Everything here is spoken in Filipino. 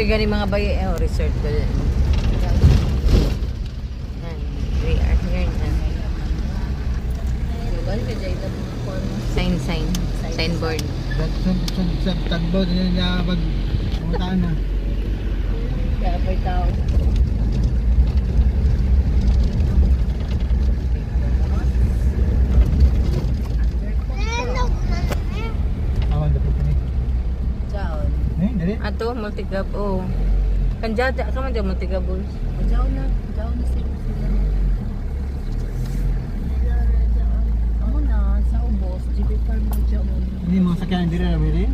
gani mga bayi, resort ko din. We are here na. Signboard. Sa tagbo niya bag pumuntaan na. Kaya pa tao. Awan dapat ni. Jaon. Dali. Ato, multigab. Oh. Kanjada ka man dyan, multigabos. Jaon na sila. Amo na sa ubos, GB Farm mo jaon. Hindi mga sakyan diri ra bili.